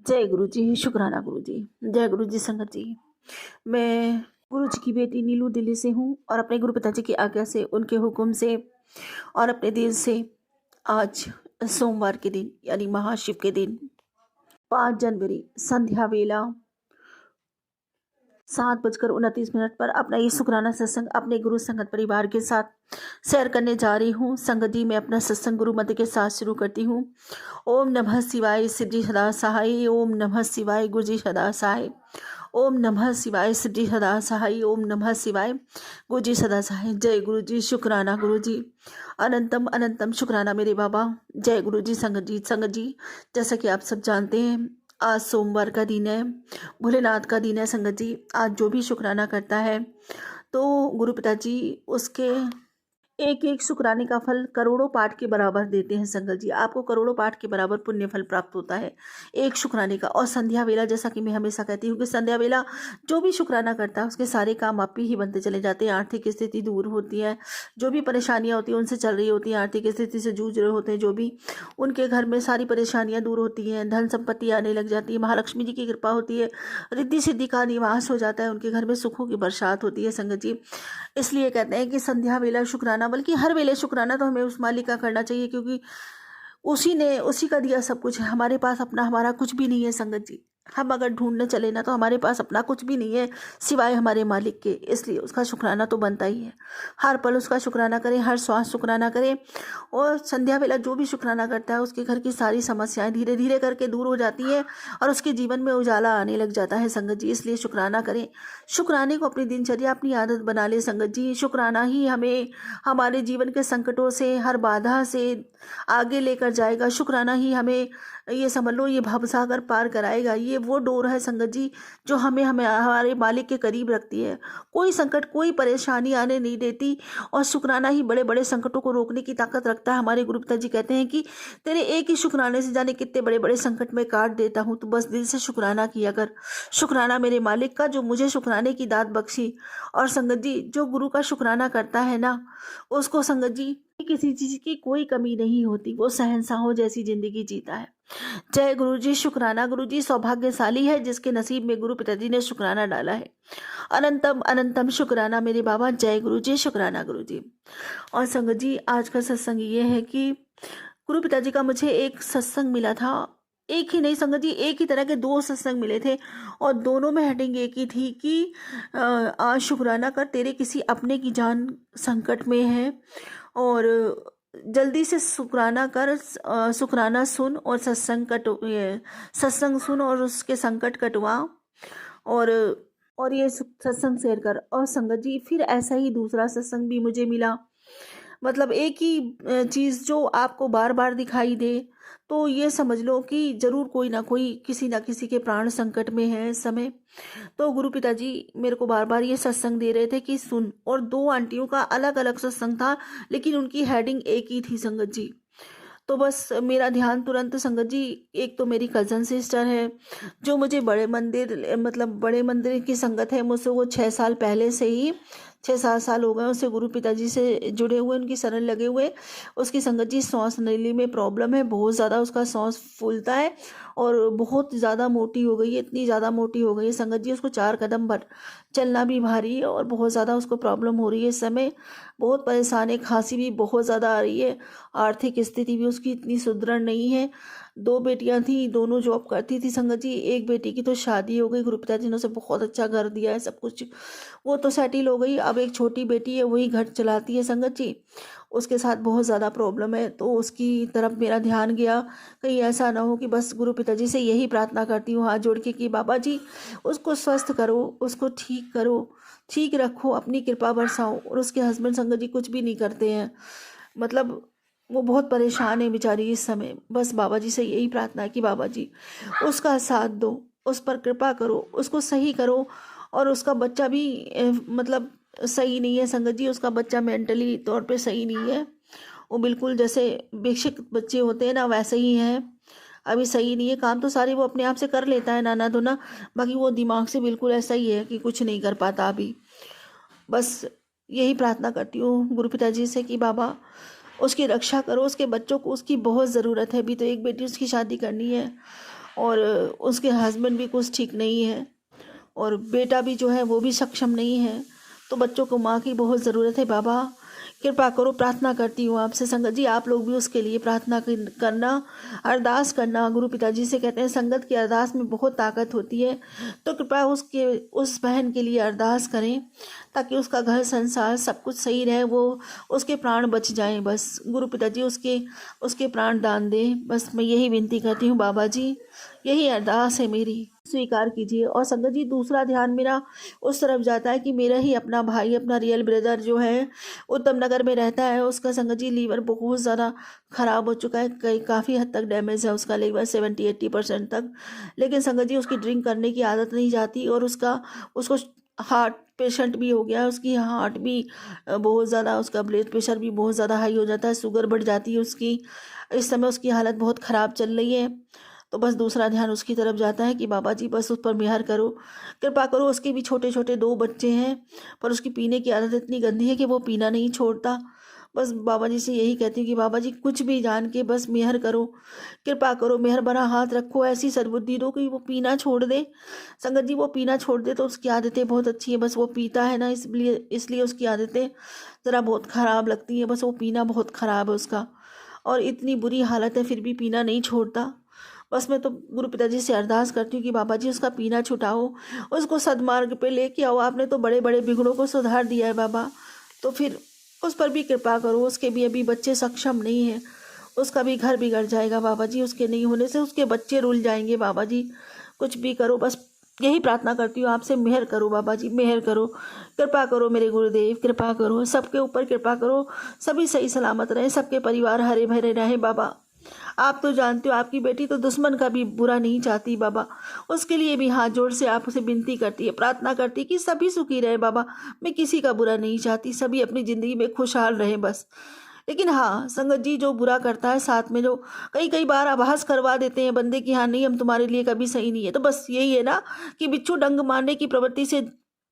जय गुरु जी, शुक्राना गुरु जी। जय गुरु जी संगत जी। मैं गुरु जी की बेटी नीलू दिल्ली से हूँ और अपने गुरु पिताजी की आज्ञा से, उनके हुक्म से और अपने दिल से आज सोमवार के दिन यानी महाशिव के दिन 5 जनवरी संध्या वेला 7:29 पर अपना ये शुक्राना सत्संग अपने गुरु संगत परिवार के साथ शेयर करने जा रही हूँ। संगत जी, मैं अपना सत्संग गुरु मंत्र के साथ शुरू करती हूँ। ओम नमः शिवाय सिद्धि सदा सहाय, ओम नमः शिवाय गुरु जी सदा सहाय, ओम नमः शिवाय सिद्धि सदा सहाय, ओम नमः शिवाय गुरु जी सदा सहाय। जय गुरु जी, शुक्राना गुरु जी, अनंतम अनंतम शुक्राना मेरे बाबा। जय गुरु जी संगत जी। संगत जी, जैसा कि आप सब जानते हैं, आज सोमवार का दिन है, भोलेनाथ का दिन है। संगत जी, आज जो भी शुक्राना करता है तो गुरु पिताजी उसके एक एक शुक्राने का फल करोड़ों पाठ के बराबर देते हैं। संगत जी, आपको करोड़ों पाठ के बराबर पुण्य फल प्राप्त होता है एक शुक्राने का। और संध्या वेला, जैसा कि मैं हमेशा कहती हूँ कि संध्या वेला जो भी शुक्राना करता है उसके सारे काम आप ही बनते चले जाते हैं। आर्थिक स्थिति दूर होती है, जो भी परेशानियाँ होती हैं उनसे चल रही होती हैं, आर्थिक स्थिति से जूझ रहे होते हैं जो भी, उनके घर में सारी परेशानियाँ दूर होती हैं, धन संपत्ति आने लग जाती है, महालक्ष्मी जी की कृपा होती है, रिद्धि सिद्धि का निवास हो जाता है, उनके घर में सुखों की बरसात होती है। संगत जी, इसलिए कहते हैं कि संध्या वेला शुक्राना, बल्कि हर वेले शुक्राना तो हमें उस मालिक का करना चाहिए, क्योंकि उसी का दिया सब कुछ है। हमारे पास अपना हमारा कुछ भी नहीं है। संगत जी, हम अगर ढूंढने चले ना तो हमारे पास अपना कुछ भी नहीं है सिवाय हमारे मालिक के, इसलिए उसका शुक्राना तो बनता ही है। हर पल उसका शुक्राना करें, हर श्वास शुक्राना करें। और संध्या वेला जो भी शुक्राना करता है उसके घर की सारी समस्याएं धीरे धीरे करके दूर हो जाती है और उसके जीवन में उजाला आने लग जाता है। संगत जी, इसलिए शुक्राना करें, शुक्राने को अपनी दिनचर्या, अपनी आदत बना ले। संगत जी, शुक्राना ही हमें हमारे जीवन के संकटों से, हर बाधा से आगे लेकर जाएगा। शुक्राना ही हमें, ये समझ लो, ये भवसागर पार कराएगा। ये वो डोर है संगत जी जो हमें हमें हमारे मालिक के करीब रखती है। कोई संकट, कोई परेशानी आने नहीं देती, और शुक्राना ही बड़े बड़े संकटों को रोकने की ताकत रखता है। हमारे गुरु पिताजी कहते हैं कि तेरे एक ही शुक्राने से जाने कितने बड़े बड़े संकट में काट देता हूँ, तो बस दिल से शुक्राना किया कर। शुक्राना मेरे मालिक का जो मुझे शुक्राने की दात बख्शी। और संगत जी, जो गुरु का शुक्राना करता है ना, उसको संगत जी किसी चीज की कोई कमी नहीं होती, वो शहंशाहों जैसी जिंदगी जीता है। जय गुरु जी, शुक्राना गुरु जी। सौभाग्यशाली है जिसके नसीब में गुरु पिताजी ने शुक्राना डाला है। अनंतम अनंतम शुक्राना मेरे बाबा। जय गुरु जी, शुक्राना गुरु जी। और संगत जी, आज का सत्संग ये है कि गुरु पिताजी का मुझे एक सत्संग मिला था। एक ही नहीं संगत जी, एक ही तरह के 2 सत्संग मिले थे और दोनों में हेडिंग एक ही थी कि आज शुक्राना कर, तेरे किसी अपने की जान संकट में है, और जल्दी से शुक्राना कर, शुक्राना सुन और सत्संग सुन और उसके संकट कटवा, और ये सत्संग शेयर कर। और संगत जी, फिर ऐसा ही दूसरा सत्संग भी मुझे मिला। मतलब एक ही चीज़ जो आपको बार बार दिखाई दे तो ये समझ लो कि जरूर कोई ना कोई, किसी ना किसी के प्राण संकट में है इस समय। तो गुरु पिताजी मेरे को बार बार ये सत्संग दे रहे थे कि सुन। और 2 आंटियों का अलग अलग सत्संग था, लेकिन उनकी हेडिंग एक ही थी संगत जी। तो बस मेरा ध्यान तुरंत संगत जी, एक तो मेरी कज़न सिस्टर है जो मुझे बड़े मंदिर की संगत है मुझसे, वो 6 साल पहले से ही, 6-7 साल हो गए उसे गुरु पिताजी से जुड़े हुए, उनकी शरण लगे हुए। उसकी संगत जी सांस नली में प्रॉब्लम है, बहुत ज़्यादा उसका सांस फूलता है और बहुत ज़्यादा मोटी हो गई है, इतनी ज़्यादा मोटी हो गई है संगत जी, उसको 4 कदम भर चलना भी भारी है और बहुत ज़्यादा उसको प्रॉब्लम हो रही है इस समय। बहुत परेशान है, खांसी भी बहुत ज़्यादा आ रही है, आर्थिक स्थिति भी उसकी इतनी सुदृढ़ नहीं है। 2 बेटियां थी, दोनों जॉब करती थी संगत जी। एक बेटी की तो शादी हो गई, गुरु पिताजी ने उसे बहुत अच्छा घर दिया है, सब कुछ वो तो सेटिल हो गई। अब एक छोटी बेटी है, वही घर चलाती है संगत जी। उसके साथ बहुत ज़्यादा प्रॉब्लम है, तो उसकी तरफ मेरा ध्यान गया। कहीं ऐसा ना हो कि, बस गुरु पिताजी से यही प्रार्थना करती हूँ हाथ जोड़ के कि बाबा जी उसको स्वस्थ करो, उसको ठीक करो, ठीक रखो, अपनी कृपा बरसाओ। और उसके हस्बैंड संगत जी कुछ भी नहीं करते हैं, मतलब वो बहुत परेशान है बेचारी इस समय। बस बाबा जी से यही प्रार्थना है कि बाबा जी उसका साथ दो, उस पर कृपा करो, उसको सही करो। और उसका बच्चा भी मतलब सही नहीं है संगत जी, उसका बच्चा मेंटली तौर पे सही नहीं है, वो बिल्कुल जैसे बेशक बच्चे होते हैं ना वैसे ही हैं, अभी सही नहीं है। काम तो सारे वो अपने आप से कर लेता है नाना धोना, बाकी वो दिमाग से बिल्कुल ऐसा ही है कि कुछ नहीं कर पाता अभी। बस यही प्रार्थना करती हूँ गुरु पिताजी से कि बाबा उसकी रक्षा करो, उसके बच्चों को उसकी बहुत ज़रूरत है। अभी तो एक बेटी उसकी शादी करनी है और उसके हस्बैंड भी कुछ ठीक नहीं है और बेटा भी जो है वो भी सक्षम नहीं है। तो बच्चों को माँ की बहुत ज़रूरत है बाबा, कृपा करो। प्रार्थना करती हूँ आपसे संगत जी, आप लोग भी उसके लिए प्रार्थना करना, अरदास करना। गुरु पिताजी से कहते हैं संगत की अरदास में बहुत ताकत होती है, तो कृपया उस बहन के लिए अरदास करें ताकि उसका घर संसार सब कुछ सही रहे, वो उसके प्राण बच जाएं। बस गुरु पिताजी उसके उसके प्राण दान दें। बस मैं यही विनती करती हूँ बाबा जी, यही अरदास है मेरी, स्वीकार कीजिए। और संगत जी दूसरा ध्यान मेरा उस तरफ जाता है कि मेरा ही अपना भाई, अपना रियल ब्रदर जो है उत्तम नगर में रहता है, उसका संगत जी लीवर बहुत ज़्यादा ख़राब हो चुका है, काफ़ी हद तक डैमेज है उसका लीवर 70-80% तक। लेकिन संगत जी उसकी ड्रिंक करने की आदत नहीं जाती और उसको हार्ट पेशेंट भी हो गया है, उसकी हार्ट भी बहुत ज़्यादा, उसका ब्लड प्रेशर भी बहुत ज़्यादा हाई हो जाता है, शुगर बढ़ जाती है उसकी। इस समय उसकी हालत बहुत ख़राब चल रही है। तो बस दूसरा ध्यान उसकी तरफ जाता है कि बाबा जी बस उस पर मेहर करो, कृपा करो। उसके भी छोटे छोटे 2 बच्चे हैं, पर उसकी पीने की आदत इतनी गंदी है कि वो पीना नहीं छोड़ता। बस बाबा जी से यही कहती हूँ कि बाबा जी कुछ भी जान के बस मेहर करो, कृपा करो, मेहर भरा हाथ रखो, ऐसी सद्बुद्धि दो कि वो पीना छोड़ दे। संगत जी वो पीना छोड़ दे तो उसकी आदतें बहुत अच्छी है, बस वो पीता है ना, इसलिए इसलिए उसकी आदतें ज़रा बहुत ख़राब लगती हैं। बस वो पीना बहुत ख़राब है उसका, और इतनी बुरी हालत है फिर भी पीना नहीं छोड़ता। बस मैं तो गुरु पिताजी से अरदास करती हूँ कि बाबा जी उसका पीना छुटाओ, उसको सद्मार्ग पे लेके आओ। आपने तो बड़े बड़े बिगड़ों को सुधार दिया है बाबा, तो फिर उस पर भी कृपा करो। उसके भी अभी बच्चे सक्षम नहीं हैं, उसका भी घर बिगड़ जाएगा बाबा जी, उसके नहीं होने से उसके बच्चे रुल जाएंगे बाबा जी। कुछ भी करो, बस यही प्रार्थना करती हूँ आपसे, मेहर करो बाबा जी, मेहर करो, कृपा करो मेरे गुरुदेव, कृपा करो, सबके ऊपर कृपा करो, सभी सही सलामत रहें, सबके परिवार हरे भरे रहें बाबा। आप तो जानते हो आपकी बेटी तो दुश्मन का भी बुरा नहीं चाहती बाबा, उसके लिए भी हाथ जोड़ से आपसे विनती करती है, प्रार्थना करती है कि सभी सुखी रहे बाबा। मैं किसी का बुरा नहीं चाहती, सभी अपनी ज़िंदगी में खुशहाल रहे बस। लेकिन हाँ संगत जी जो बुरा करता है साथ में, जो कई कई बार आभास करवा देते हैं बंदे की, हाँ नहीं हम तुम्हारे लिए कभी सही नहीं है, तो बस यही है ना कि बिच्छू डंग मारने की प्रवृत्ति से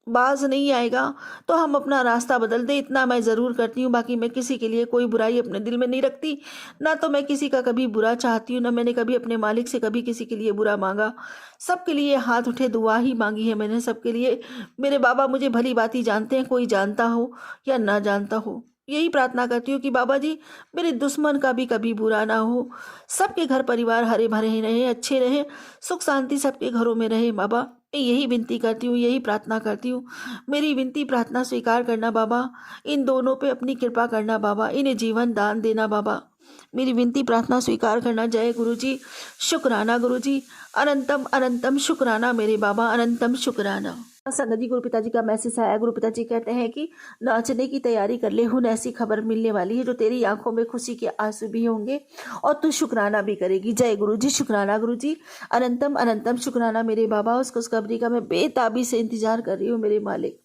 बाज नहीं आएगा, तो हम अपना रास्ता बदल दे, इतना मैं ज़रूर करती हूँ। बाकी मैं किसी के लिए कोई बुराई अपने दिल में नहीं रखती, ना तो मैं किसी का कभी बुरा चाहती हूँ, ना मैंने कभी अपने मालिक से कभी किसी के लिए बुरा मांगा। सबके लिए हाथ उठे दुआ ही मांगी है मैंने, सबके लिए। मेरे बाबा मुझे भली भांति जानते हैं, कोई जानता हो या ना जानता हो। यही प्रार्थना करती हूँ कि बाबा जी मेरे दुश्मन का भी कभी बुरा ना हो, सबके घर परिवार हरे भरे रहे, अच्छे रहे, सुख शांति सबके घरों में रहे बाबा। मैं यही विनती करती हूँ, यही प्रार्थना करती हूँ। मेरी विनती प्रार्थना स्वीकार करना बाबा, इन दोनों पे अपनी कृपा करना बाबा, इन्हें जीवन दान देना बाबा। मेरी विनती प्रार्थना स्वीकार करना। जय गुरु जी, शुक्राना गुरु जी, अनंतम अनंतम शुक्राना मेरे बाबा, अनंतम शुक्राना। संगत जी गुरु पिताजी का मैसेज आया। गुरु पिताजी कहते हैं कि नाचने की तैयारी कर ले, हुन ऐसी खबर मिलने वाली है जो तेरी आंखों में खुशी के आंसू भी होंगे और तू शुक्राना भी करेगी। जय गुरु जी, शुक्राना गुरु जी, अनंतम अनंतम शुक्राना मेरे बाबा। उस खुशखबरी का मैं बेताबी से इंतजार कर रही हूँ मेरे मालिक,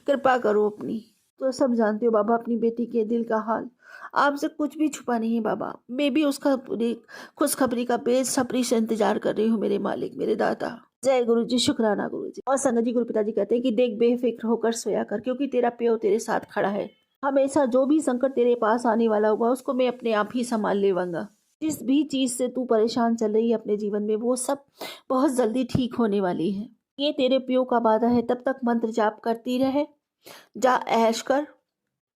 कृपा करो अपनी। तो सब जानते हो बाबा अपनी बेटी के दिल का हाल, आपसे कुछ भी छुपा नहीं है बाबा। मैं भी उसका खुशखबरी का बेसब्री से इंतजार कर रही हूँ मेरे मालिक, मेरे दाता। जय गुरु जी, शुक्राना गुरु जी। और संगत जी गुरु पिताजी कहते हैं कि देख बेफिक्र होकर सोया कर, क्योंकि तेरा प्यो तेरे साथ खड़ा है। हमेशा जो भी संकट तेरे पास आने वाला होगा उसको मैं अपने आप ही संभाल लेवांगा। जिस भी चीज से तू परेशान चल रही है अपने जीवन में, वो सब बहुत जल्दी ठीक होने वाली है। ये तेरे प्यो का वादा है, तब तक मंत्र जाप करती रहे, जा ऐश कर,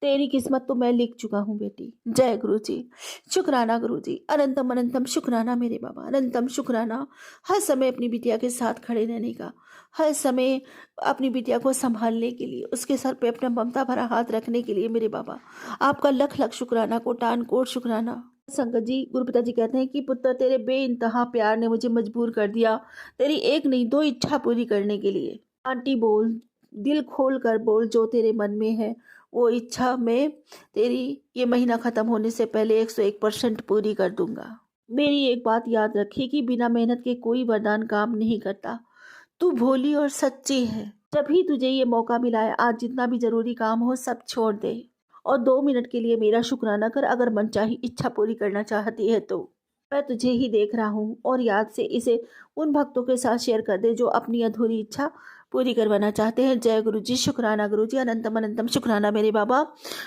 तेरी किस्मत तो मैं लिख चुका हूँ बेटी। जय गुरु जी, शुक्राना गुरु जी, अनंतम अनंतम शुक्राना मेरे बाबा, अनंतम शुक्राना। हर समय अपनी बिटिया के साथ खड़े रहने का, हर समय अपनी बिटिया को संभालने के लिए, उसके सर पे अपना ममता भरा हाथ रखने के लिए मेरे बाबा आपका लख लख शुक्राना, कोटान कोट शुक्राना। संगत जी गुरु पिताजी कहते हैं कि पुत्र तेरे बेइंतहा प्यार ने मुझे मजबूर कर दिया, तेरी एक नहीं 2 इच्छा पूरी करने के लिए। आंटी बोल, दिल खोल कर बोल, जो तेरे मन में है वो इच्छा मैं तेरी ये महीना ख़त्म होने से पहले 101% पूरी कर दूंगा। मेरी एक बात याद रखी कि बिना मेहनत के कोई वरदान काम नहीं करता। तू भोली और सच्ची है। जब भी तुझे ये मौका मिला है, आज जितना भी ज़रूरी काम हो सब छोड़ दे और 2 मिनट के लिए मेरा शुक्राना कर। अगर मनचाही इच्छा पूरी करना चाहती है तो मैं तुझे ही देख रहा हूँ, और याद से इसे उन भक्तों के साथ शेयर कर दे जो अपनी अधूरी इच्छा पूरी करवाना चाहते हैं। जय गुरु जी, शुक्राना गुरु जी, अनंतम अनंतम शुक्राना मेरे बाबा,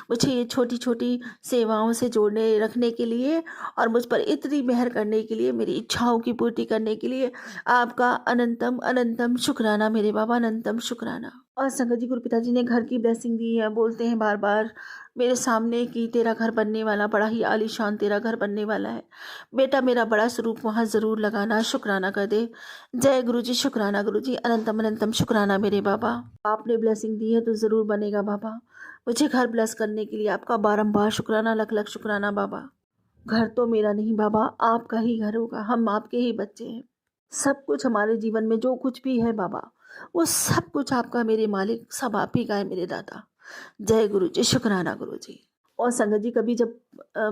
मुझे ये छोटी छोटी सेवाओं से जोड़ने रखने के लिए और मुझ पर इतनी मेहर करने के लिए, मेरी इच्छाओं की पूर्ति करने के लिए आपका अनंतम अनंतम शुक्राना मेरे बाबा, अनंतम शुक्राना। और संगत जी, गुरु पिताजी ने घर की ब्लेसिंग दी है, बोलते हैं बार बार मेरे सामने कि तेरा घर बनने वाला, बड़ा ही आलीशान तेरा घर बनने वाला है बेटा, मेरा बड़ा स्वरूप वहाँ ज़रूर लगाना, शुक्राना कर दे। जय गुरु जी, शुक्राना गुरु जी, अनंतम अनंतम शुक्राना मेरे बाबा। आपने ब्लेसिंग दी है तो ज़रूर बनेगा बाबा। मुझे घर ब्लेस करने के लिए आपका बारंबार शुक्राना, लख लख शुक्राना बाबा। घर तो मेरा नहीं बाबा, आपका ही घर होगा, हम आपके ही बच्चे हैं। सब कुछ हमारे जीवन में जो कुछ भी है बाबा, वो सब कुछ आपका मेरे मालिक, सब आप ही का है मेरे दादा। जय गुरु जी, शुक्राना गुरु जी। और संगत जी, कभी जब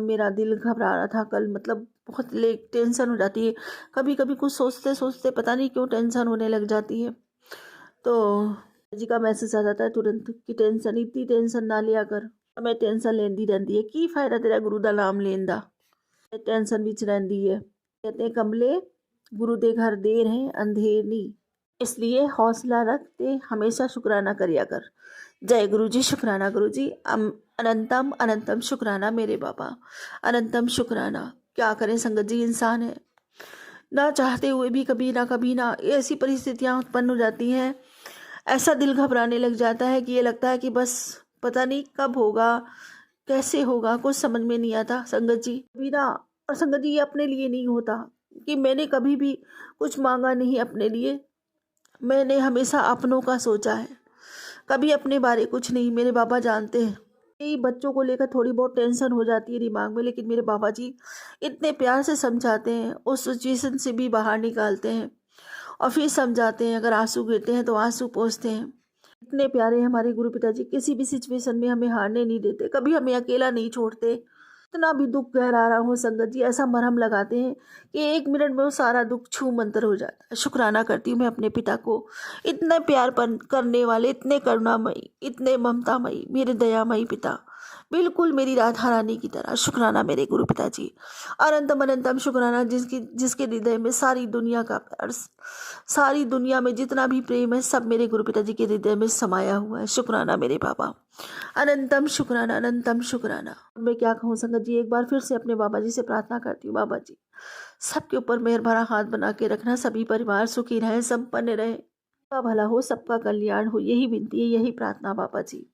मेरा दिल घबरा रहा था कल, मतलब बहुत लेट टेंशन हो जाती है, कभी कभी कुछ सोचते सोचते पता नहीं क्यों टेंशन होने लग जाती है, तो जी का मैसेज आ जाता है तुरंत कि टेंशन, इतनी टेंशन ना लिया कर, मैं टेंशन लेंदी रहती है, की फायदा तेरा गुरु दा नाम लेन दा, टेंशन विच रहती है। कहते हैं कमले गुरु दे घर देर है अंधेर नहीं, इसलिए हौसला रखते हमेशा शुक्राना करिया कर। जय गुरु जी, शुक्राना गुरु जी, अनंतम अनंतम शुक्राना मेरे बाबा, अनंतम शुक्राना। क्या करें संगत जी, इंसान है, ना चाहते हुए भी कभी ना कभी ना ऐसी परिस्थितियां उत्पन्न हो जाती हैं, ऐसा दिल घबराने लग जाता है कि ये लगता है कि बस पता नहीं कब होगा, कैसे होगा, कुछ समझ में नहीं आता संगत जी। बिना और संगत जी, ये अपने लिए नहीं होता कि मैंने कभी भी कुछ मांगा नहीं अपने लिए, मैंने हमेशा अपनों का सोचा है, कभी अपने बारे कुछ नहीं। मेरे बाबा जानते हैं, यही बच्चों को लेकर थोड़ी बहुत टेंशन हो जाती है दिमाग में, लेकिन मेरे बाबा जी इतने प्यार से समझाते हैं, उस सिचुएशन से भी बाहर निकालते हैं और फिर समझाते हैं। अगर आंसू गिरते हैं तो आंसू पोंछते हैं। इतने प्यारे हैं हमारे गुरु पिताजी, किसी भी सिचुएशन में हमें हारने नहीं देते, कभी हमें अकेला नहीं छोड़ते। इतना भी दुख गहरा रहा हो संगत जी, ऐसा मरहम लगाते हैं कि 1 मिनट में वो सारा दुख छू मंतर हो जाता है। शुक्राना करती हूँ मैं अपने पिता को, इतने प्यार करने वाले, इतने करुणामयी, इतने ममतामयी, मेरे दयामयी पिता, बिल्कुल मेरी राधा रानी की तरह। शुक्राना मेरे गुरु पिताजी, अनंतम अनंतम शुक्राना, जिसके हृदय में सारी दुनिया का प्यार, सारी दुनिया में जितना भी प्रेम है, सब मेरे गुरु पिताजी के हृदय में समाया हुआ है। शुक्राना मेरे बाबा, अनंतम शुक्राना, अनंतम शुक्राना। मैं क्या कहूँ संगत जी, एक बार फिर से अपने बाबा जी से प्रार्थना करती हूँ, बाबा जी सबके ऊपर मेहर भरा हाथ बना के रखना, सभी परिवार सुखी रहे, संपन्न रहे, सबका भला हो, सबका कल्याण हो, यही विनती है, यही प्रार्थना बाबा जी।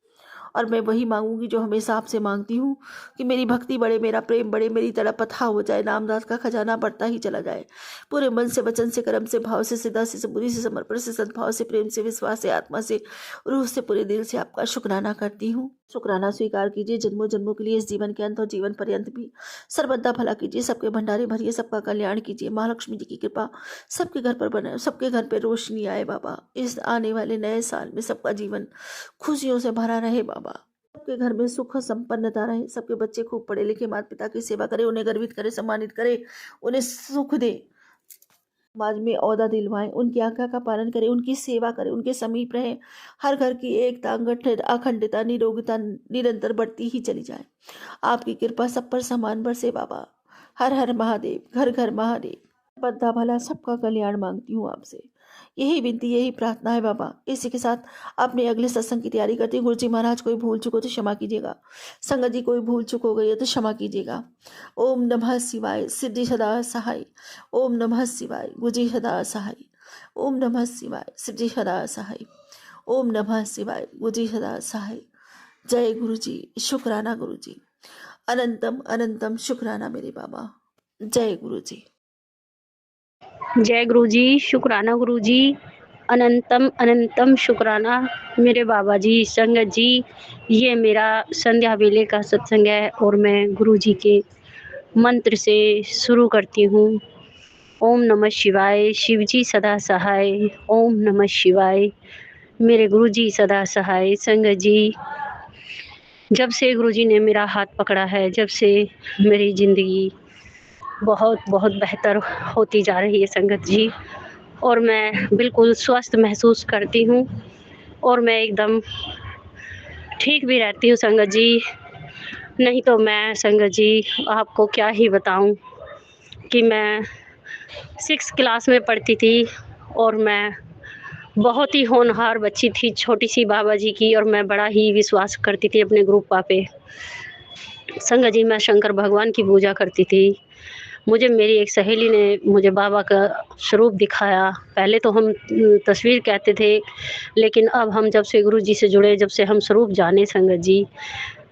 और मैं वही मांगूंगी जो हमेशा आपसे मांगती हूँ कि मेरी भक्ति बढ़े, मेरा प्रेम बढ़े, मेरी तड़प अथाह हो जाए, नामदास का खजाना बढ़ता ही चला जाए। पूरे मन से, वचन से, कर्म से, भाव से, सिद्धा से, बुद्धि से, समर्पण से, सद्भाव से, प्रेम से, विश्वास से, आत्मा से, रूह से, पूरे दिल से आपका शुक्राना करती हूँ। शुक्राना स्वीकार कीजिए जन्मों जन्मों के लिए, इस जीवन के अंत और जीवन पर्यंत भी सर्वदा भला कीजिए, सबके भंडारे भरिए, सबका कल्याण कीजिए। महालक्ष्मी जी की कृपा सबके घर पर बने, सबके घर पर रोशनी आए बाबा। इस आने वाले नए साल में सबका जीवन खुशियों से भरा रहे बाबा, सबके घर में सुख संपन्नता रहे, सबके बच्चे खूब पढ़े लिखे, माता पिता की सेवा करे, उन्हें गर्वित करे, सम्मानित करे, उन्हें सुख दे, समाज में ओहदा दिलवाएं, उनकी आज्ञा का पालन करें, उनकी सेवा करें, उनके समीप रहें। हर घर की एकता, अखंडता, निरोगिता निरंतर बढ़ती ही चली जाए। आपकी कृपा सब पर समान बरसे बाबा। हर हर महादेव, घर घर महादेव, बद्धा भला सबका कल्याण मांगती हूँ आपसे, यही विनती, यही प्रार्थना है बाबा। इसी के साथ अपने अगले सत्संग की तैयारी करती हूँ। गुरु जी महाराज कोई भूल चुको तो क्षमा कीजिएगा, संगत जी कोई भूल चुक हो गई है तो क्षमा कीजिएगा। ओम नमः शिवाय, सिद्धि सदा सहाय। ओम नमः शिवाय, गुरु सदा सहाय। ओम नमः शिवाय, सिद्धि सदा सहाय। ओम नमः शिवाय, गुरु सदा सहाय। जय गुरु जी, शुक्राना गुरु जी, अनंतम अनंतम शुक्राना मेरे बाबा। जय गुरु जी। जय गुरु जी, शुक्राना गुरु जी, अनंतम अनंतम शुक्राना मेरे बाबा जी। संगत जी, ये मेरा संध्या वेले का सत्संग है और मैं गुरु जी के मंत्र से शुरू करती हूँ। ओम नमः शिवाय, शिव जी सदा सहाय। ओम नमः शिवाय, मेरे गुरु जी सदा सहाय। संगत जी, जब से गुरु जी ने मेरा हाथ पकड़ा है, जब से मेरी ज़िंदगी बहुत बहुत बेहतर होती जा रही है संगत जी, और मैं बिल्कुल स्वस्थ महसूस करती हूँ और मैं एकदम ठीक भी रहती हूँ संगत जी। नहीं तो मैं संगत जी आपको क्या ही बताऊँ कि मैं 6th क्लास में पढ़ती थी और मैं बहुत ही होनहार बच्ची थी, छोटी-सी बाबा जी की, और मैं बड़ा ही विश्वास करती थी अपने गुरु पा पे। संगत जी, मैं शंकर भगवान की पूजा करती थी। मुझे मेरी एक सहेली ने मुझे बाबा का स्वरूप दिखाया। पहले तो हम तस्वीर कहते थे, लेकिन अब हम जब से गुरु जी से जुड़े, जब से हम स्वरूप जाने संगत जी,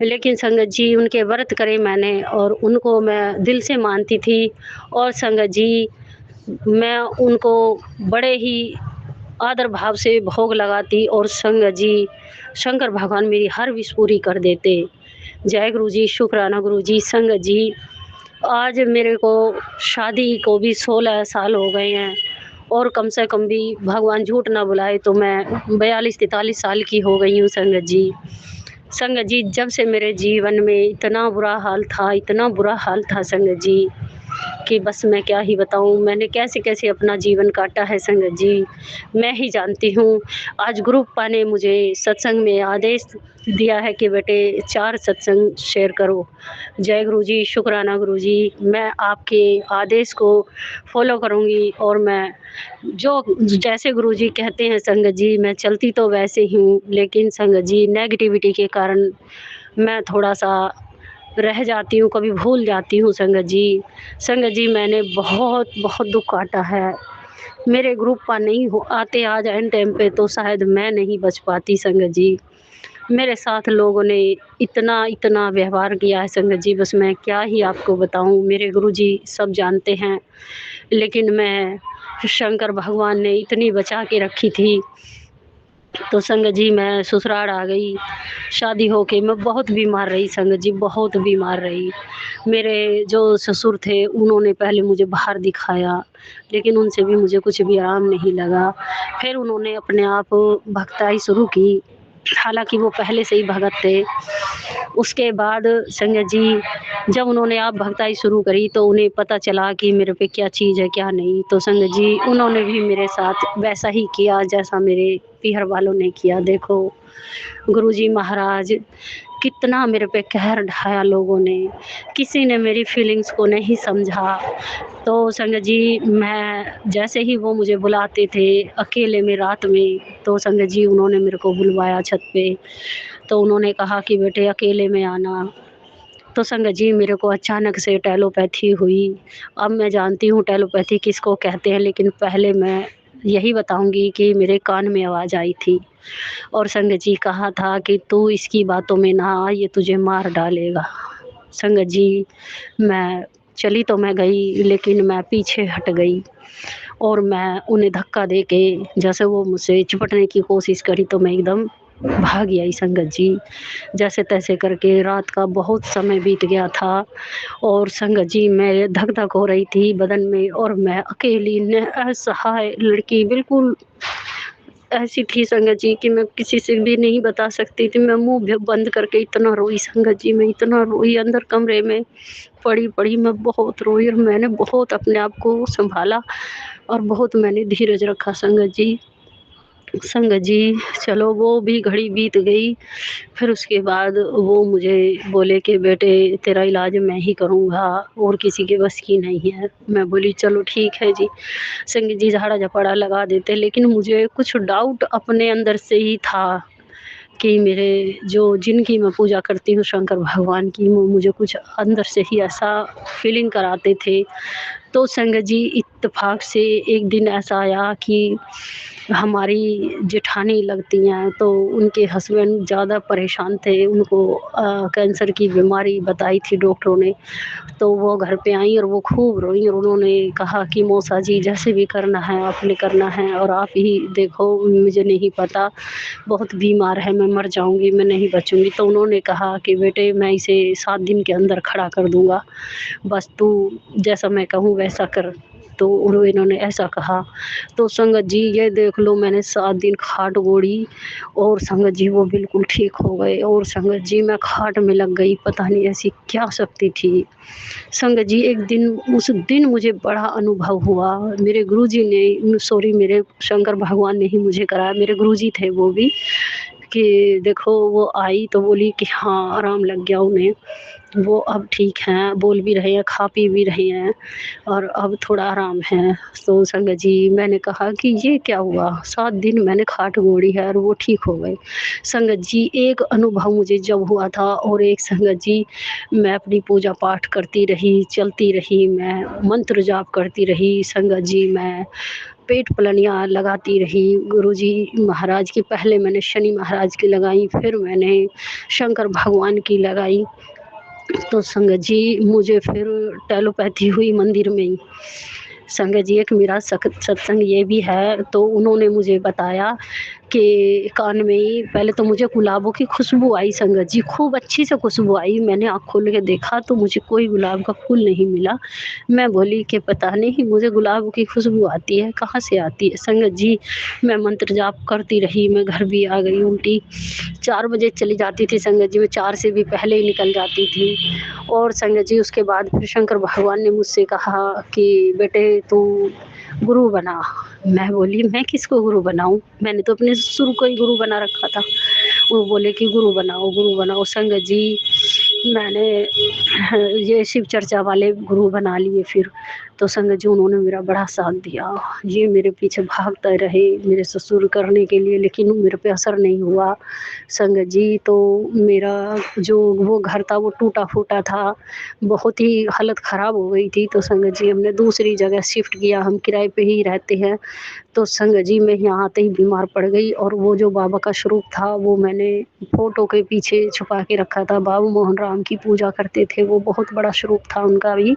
लेकिन संगत जी उनके व्रत करे मैंने और उनको मैं दिल से मानती थी। और संगत जी, मैं उनको बड़े ही आदर भाव से भोग लगाती, और संगत जी, शंकर भगवान मेरी हर विश पूरी कर देते। जय गुरु जी, शुक्राना गुरु जी। संगत जी, आज मेरे को शादी को भी 16 साल हो गए हैं, और कम से कम भी भगवान झूठ ना बुलाए तो मैं 42-43 साल की हो गई हूँ संगत जी। संगत जी, जब से मेरे जीवन में इतना बुरा हाल था, इतना बुरा हाल था संगत जी, कि बस मैं क्या ही बताऊँ, मैंने कैसे-कैसे अपना जीवन काटा है संगत जी, मैं ही जानती हूँ। आज गुरुप्पा ने मुझे सत्संग में आदेश दिया है कि बेटे 4 सत्संग शेयर करो। जय गुरु जी, शुक्राना गुरु जी, मैं आपके आदेश को फ़ॉलो करूँगी, और मैं जो जैसे गुरुजी कहते हैं संगत जी, मैं चलती तो वैसे ही हूँ, लेकिन संगत जी नेगेटिविटी के कारण मैं थोड़ा-सा रह जाती हूँ, कभी भूल जाती हूँ संगत जी। संगत जी, मैंने बहुत दुःख काटा है। मेरे ग्रुप का नहीं हो आते आज एन टाइम पे तो शायद मैं नहीं बच पाती संगत जी। मेरे साथ लोगों ने इतना व्यवहार किया है संगत जी, बस मैं क्या ही आपको बताऊँ। मेरे गुरुजी सब जानते हैं, लेकिन मैं शंकर भगवान ने इतनी बचा के रखी थी। तो संगत जी, मैं ससुराल आ गई, शादी होके मैं बहुत बीमार रही संगत जी, बहुत बीमार रही। मेरे जो ससुर थे उन्होंने पहले मुझे बाहर दिखाया, लेकिन उनसे भी मुझे कुछ भी आराम नहीं लगा। फिर उन्होंने अपने आप भक्ताई शुरू की, हालाँकि वो पहले से ही भगत थे। उसके बाद संगत जी, जब उन्होंने आप भक्ताई शुरू करी तो उन्हें पता चला कि मेरे पे क्या चीज़ है, क्या नहीं। तो संगत जी, उन्होंने भी मेरे साथ वैसा ही किया जैसा मेरे पीहर वालों ने किया। देखो गुरुजी महाराज, कितना मेरे पे कहर ढाया लोगों ने, किसी ने मेरी फीलिंग्स को नहीं समझा। तो संगत जी, मैं जैसे ही वो मुझे बुलाते थे अकेले में रात में, तो संगत जी उन्होंने मेरे को बुलवाया छत पे। तो उन्होंने कहा कि बेटे अकेले में आना। तो संगत जी, मेरे को अचानक से टेलोपैथी हुई। अब मैं जानती हूँ टेलोपैथी किसको कहते हैं, लेकिन पहले मैं यही बताऊँगी कि मेरे कान में आवाज़ आई थी, और संगत जी कहा था कि तू इसकी बातों में ना आ, ये तुझे मार डालेगा। संगत जी, मैं चली तो मैं गई, लेकिन मैं पीछे हट गई, और मैं उन्हें धक्का दे के, जैसे वो मुझसे चिपटने की कोशिश करी तो मैं एकदम भाग आई संगत जी। जैसे-तैसे करके रात का बहुत समय बीत गया था, और संगत जी मैं धक-धक हो रही थी बदन में, और मैं अकेली असहाय लड़की बिल्कुल ऐसी थी संगत जी कि मैं किसी से भी नहीं बता सकती थी। मैं मुँह भी बंद करके इतना रोई संगत जी, मैं इतना रोई अंदर कमरे में पड़ी-पड़ी मैं बहुत रोई, और मैंने बहुत अपने आप को सँभाला, और बहुत मैंने धीरज रखा संगत जी। संगत जी, चलो वो भी घड़ी बीत गई। फिर उसके बाद वो मुझे बोले कि बेटे तेरा इलाज मैं ही करूँगा, और किसी के बस की नहीं है। मैं बोली चलो ठीक है जी। संगत जी झाड़ा-झपड़ा लगा देते, लेकिन मुझे कुछ डाउट अपने अंदर से ही था कि मेरे जो जिनकी मैं पूजा करती हूँ शंकर भगवान की, वो मुझे कुछ अंदर से ही ऐसा फीलिंग कराते थे। तो संगत जी, इत्तेफ़ाक से एक दिन ऐसा आया कि हमारी जेठानी लगती हैं, तो उनके हस्बैंड ज़्यादा परेशान थे, उनको कैंसर की बीमारी बताई थी डॉक्टरों ने। तो वो घर पे आईं और वो खूब रोईं, और उन्होंने कहा कि मौसा जी जैसे भी करना है आपने करना है, और आप ही देखो, मुझे नहीं पता, बहुत बीमार है, मैं मर जाऊँगी, मैं नहीं बचूँगी। तो उन्होंने कहा कि बेटे मैं इसे 7 दिन के अंदर खड़ा कर दूँगा, बस तू जैसा मैं कहूँ वैसा कर। तो इन्होंने ऐसा कहा। तो संगत जी ये देख लो, मैंने 7 दिन खाट ओढ़ी, और संगत जी वो बिल्कुल ठीक हो गए, और संगत जी मैं खाट में लग गई, पता नहीं ऐसी क्या शक्ति थी। संगत जी, एक दिन उस दिन मुझे बड़ा अनुभव हुआ। मेरे गुरुजी ने, सॉरी, मेरे शंकर भगवान ने ही मुझे कराया, मेरे गुरुजी थे वो भी। कि देखो वो आई तो बोली कि हाँ आराम लग गया उन्हें, वो अब ठीक हैं, बोल भी रहे हैं, खा पी भी रहे हैं और अब थोड़ा आराम है। तो संगत जी मैंने कहा कि ये क्या हुआ, 7 दिन मैंने खाट मोड़ी है और वो ठीक हो गए। संगत जी एक अनुभव मुझे जब हुआ था और एक संगत जी मैं अपनी पूजा पाठ करती रही, चलती रही, मैं मंत्र जाप करती रही, संगत जी मैं पेट पलनियाँ लगाती रही। गुरुजी महाराज की पहले मैंने शनि महाराज की लगाई, फिर मैंने शंकर भगवान की लगाई। तो संगत जी मुझे फिर टेलोपैथी हुई मंदिर में ही। संगत जी एक मेरा सत्संग ये भी है, तो उन्होंने मुझे बताया कि कान में ही पहले तो मुझे गुलाबों की खुशबू आई संगत जी, खूब अच्छी से खुशबू आई। मैंने आँख खोल के देखा तो मुझे कोई गुलाब का फूल नहीं मिला। मैं बोली कि पता नहीं मुझे गुलाब की खुशबू आती है, कहाँ से आती है? संगत जी मैं मंत्र जाप करती रही, मैं घर भी आ गई उल्टी। 4 बजे चली जाती थी संगत जी, मैं 4 से भी पहले ही निकल जाती थी। और संगत जी उसके बाद फिर शंकर भगवान ने मुझसे कहा कि बेटे तू गुरु बना। मैं बोली मैं किसको गुरु बनाऊँ? मैंने तो अपने ससुर को ही गुरु बना रखा था। वो बोले कि गुरु बनाओ, गुरु बनाओ। संगत जी मैंने ये शिव चर्चा वाले गुरु बना लिए फिर। तो संगत जी उन्होंने मेरा बड़ा साथ दिया। ये मेरे पीछे भागते रहे मेरे ससुर करने के लिए, लेकिन मेरे पे असर नहीं हुआ। संगत जी तो मेरा जो वो घर था वो टूटा-फूटा था, बहुत ही हालत ख़राब हो गई थी। तो संगत जी हमने दूसरी जगह शिफ्ट किया, हम किराए पे ही रहते हैं। तो संगत जी मैं यहाँ आते ही बीमार पड़ गई और वो जो बाबा का स्वरूप था वो मैंने फ़ोटो के पीछे छुपा के रखा था। बाबू मोहन राम की पूजा करते थे, वो बहुत बड़ा स्वरूप था उनका भी।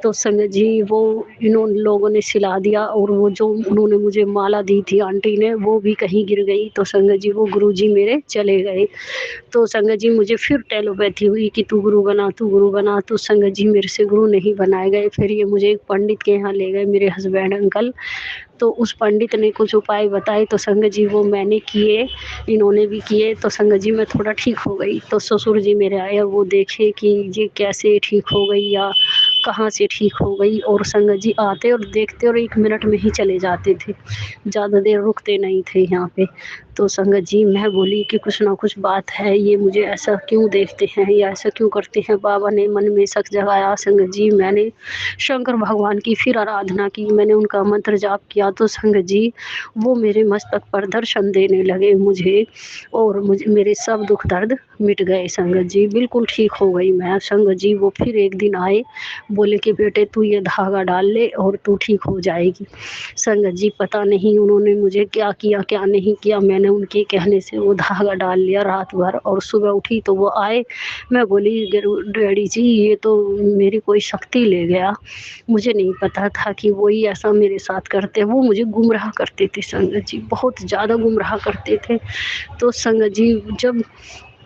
तो संगत जी वो लोगों ने सिला दिया और वो जो उन्होंने मुझे माला दी थी आंटी ने, वो भी कहीं गिर गई। तो संगत जी वो गुरुजी मेरे चले गए। तो संगत जी मुझे फिर टेलोपैथी हुई कि तू गुरु बना, तू गुरु बना। तो संगत जी मेरे से गुरु नहीं बनाए गए। फिर ये मुझे एक पंडित के यहाँ ले गए, मेरे हस्बैंड अंकल। तो उस पंडित ने कुछ उपाय बताए, तो संगत जी वो मैंने किए, इन्होंने भी किए। तो संगत जी मैं थोड़ा ठीक हो गई। तो ससुर जी मेरे आए, वो देखे कि ये कैसे ठीक हो गई या कहाँ से ठीक हो गई। और संगत जी आते और देखते और 1 मिनट में ही चले जाते थे, ज़्यादा देर रुकते नहीं थे यहाँ पे। तो संगत जी मैं बोली कि कुछ ना कुछ बात है, ये मुझे ऐसा क्यों देखते हैं या ऐसा क्यों करते हैं? बाबा ने मन में शक जगाया। संगत जी मैंने शंकर भगवान की फिर आराधना की, मैंने उनका मंत्र जाप किया। तो संगत जी वो मेरे मस्तक पर दर्शन देने लगे मुझे और मुझे मेरे सब दुख दर्द मिट गए। संगत जी बिल्कुल ठीक हो गई मैं। संगत जी वो फिर एक दिन आए, बोले कि बेटे तू ये धागा डाल ले और तू ठीक हो जाएगी। संगत जी पता नहीं उन्होंने मुझे क्या किया क्या नहीं किया, मैंने उनके कहने से वो धागा डाल लिया रात भर। और सुबह उठी तो वो आए, मैं बोली डैडी जी ये तो मेरी कोई शक्ति ले गया, मुझे नहीं पता था कि वही ऐसा मेरे साथ करते। वो मुझे गुमराह करते थे संगत जी, बहुत ज़्यादा गुमराह करते थे। तो संगत जी जब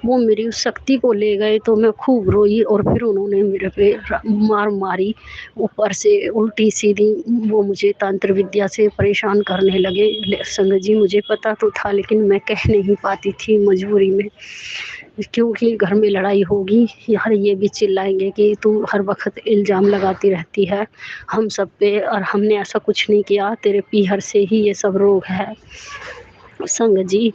वो मेरी उस शक्ति को ले गए तो मैं खूब रोई और फिर उन्होंने मेरे पे मार मारी ऊपर से उल्टी सीधी। वो मुझे तंत्र विद्या से परेशान करने लगे। संगत जी मुझे पता तो था लेकिन मैं कह नहीं पाती थी मजबूरी में, क्योंकि घर में लड़ाई होगी यार, ये भी चिल्लाएंगे कि तू हर वक्त इल्ज़ाम लगाती रहती है हम सब पे, और हमने ऐसा कुछ नहीं किया, तेरे पीहर से ही ये सब रोग है। संगत जी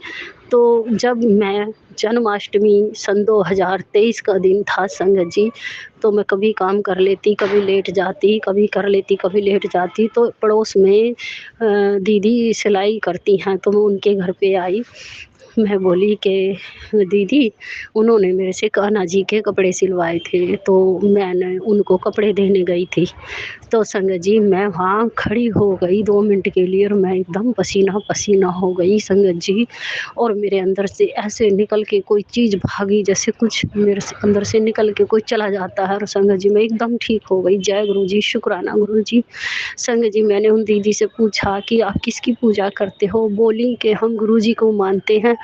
तो जब मैं जन्माष्टमी सन 2023 का दिन था संगत जी, तो मैं कभी काम कर लेती, कभी लेट जाती, कभी कर लेती, कभी लेट जाती। तो पड़ोस में दीदी सिलाई करती हैं, तो मैं उनके घर पे आई। मैं बोली कि दीदी उन्होंने मेरे से कान्हा जी के कपड़े सिलवाए थे, तो मैंने उनको कपड़े देने गई थी। तो संगत जी मैं वहाँ खड़ी हो गई 2 मिनट के लिए और मैं एकदम पसीना पसीना हो गई संगत जी। और मेरे अंदर से ऐसे निकल के कोई चीज़ भागी, जैसे कुछ मेरे से अंदर से निकल के कोई चला जाता है। और संगत जी मैं एकदम ठीक हो गई। जय गुरु जी, शुक्राना गुरु जी। संगत जी मैंने उन दीदी से पूछा कि आप किसकी पूजा करते हो? बोली कि हम गुरु जी को मानते हैं।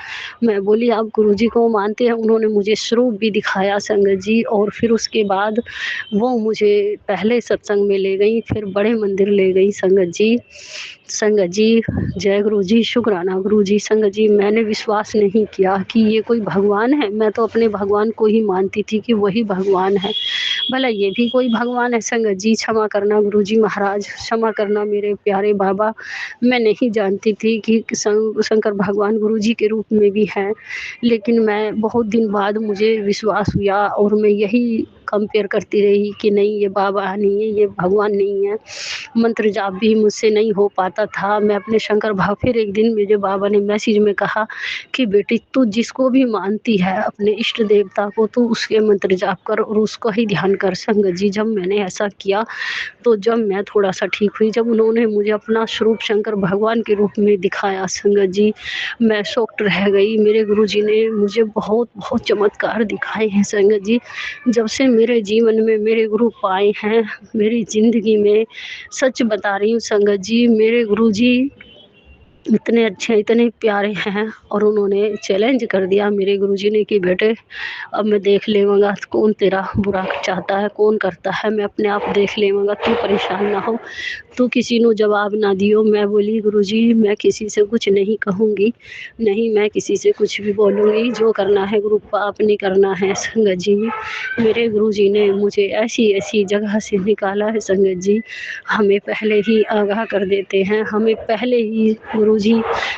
मैं बोली आप गुरु जी को मानते हैं? उन्होंने मुझे स्वरूप भी दिखाया संगत जी। और फिर उसके बाद वो मुझे पहले सत्संग में ले गई, फिर बड़े मंदिर ले गई संगत जी। संगत जी जय गुरु जी, शुक्राना गुरु जी। संगत जी मैंने विश्वास नहीं किया कि ये कोई भगवान है, मैं तो अपने भगवान को ही मानती थी कि वही भगवान है। भला ये भी कोई भगवान है संगत जी? क्षमा करना गुरुजी महाराज, क्षमा करना मेरे प्यारे बाबा। मैं नहीं जानती थी कि शंकर भगवान गुरुजी के रूप में भी हैं, लेकिन मैं बहुत दिन बाद मुझे विश्वास हुआ और मैं यही कंपेयर करती रही कि नहीं, ये बाबा नहीं है, ये भगवान नहीं है। मंत्र जाप भी मुझसे नहीं हो पाता था। मैं अपने शंकर भाव, फिर एक दिन मुझे बाबा ने मैसेज में कहा कि बेटी, तू जिसको भी मानती है अपने इष्ट देवता को, तू उसके मंत्र जाप कर और उसको ही ध्यान कर। संगत जी, जब मैंने ऐसा किया तो जब मैं थोड़ा सा ठीक हुई, जब उन्होंने मुझे अपना स्वरूप शंकर भगवान के रूप में दिखाया संगत जी, मैं शॉक्ड रह गई। मेरे गुरुजी ने मुझे बहुत बहुत चमत्कार दिखाए हैं संगत जी। जब से मेरे जीवन में मेरे गुरु पाए हैं, मेरी ज़िंदगी में, सच बता रही हूँ संगत जी, मेरे गुरुजी इतने अच्छे, इतने प्यारे हैं। और उन्होंने चैलेंज कर दिया मेरे गुरुजी ने कि बेटे, अब मैं देख लेवांगा कौन तेरा बुरा चाहता है, कौन करता है, मैं अपने आप देख लेवांगा, तू परेशान ना हो, तू किसी को जवाब ना दियो। मैं बोली गुरुजी, मैं किसी से कुछ नहीं कहूँगी, नहीं मैं किसी से कुछ भी बोलूँगी, जो करना है गुरु आपने करना है। संगत जी, मेरे गुरुजी ने मुझे ऐसी ऐसी जगह से निकाला है संगत जी, हमें पहले ही आगाह कर देते हैं, हमें पहले ही गुरुजी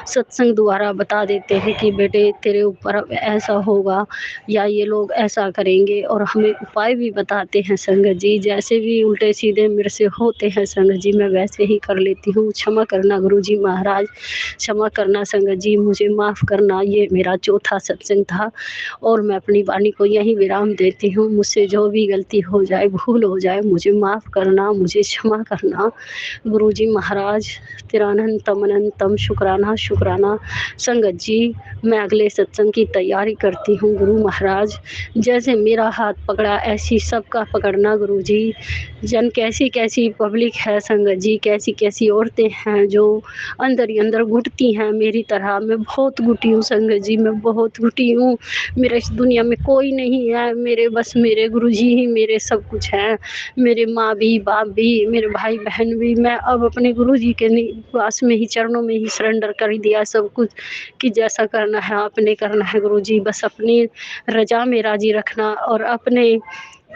सत्संग द्वारा बता देते हैं कि बेटे तेरे ऊपर अब ऐसा होगा या ये लोग ऐसा करेंगे, और हमें उपाय भी बताते हैं संगत जी। जैसे भी उल्टे सीधे मेरे से होते हैं संगत जी, मैं वैसे ही कर लेती हूँ। क्षमा करना गुरुजी महाराज, क्षमा करना संगत जी, मुझे माफ़ करना। ये मेरा चौथा सत्संग था और मैं अपनी वाणी को यहीं विराम देती हूँ। मुझसे जो भी गलती हो जाए, भूल हो जाए, मुझे माफ़ करना, मुझे क्षमा करना गुरुजी महाराज। तेरा अनंतम अनंतम शुक्राना शुक्राना। संगत जी, मैं अगले सत्संग की तैयारी करती हूँ गुरु महाराज। जैसे मेरा हाथ पकड़ा ऐसी सबका पकड़ना गुरुजी। जन कैसी कैसी पब्लिक है संगत जी, कैसी कैसी औरतें हैं जो अंदर ही अंदर घुटती हैं मेरी तरह। मैं बहुत घुटी हूँ संगत जी, मैं बहुत घुटी हूँ। मेरे इस दुनिया में कोई नहीं है, मेरे बस मेरे गुरुजी ही मेरे सब कुछ हैं। मेरे माँ भी, बाप भी, मेरे भाई बहन भी। मैं अब अपने गुरुजी के पास में ही, चरणों में ही सरेंडर कर दिया सब कुछ कि जैसा करना है आपने करना है गुरुजी। बस अपनी रजा में राजी रखना और अपने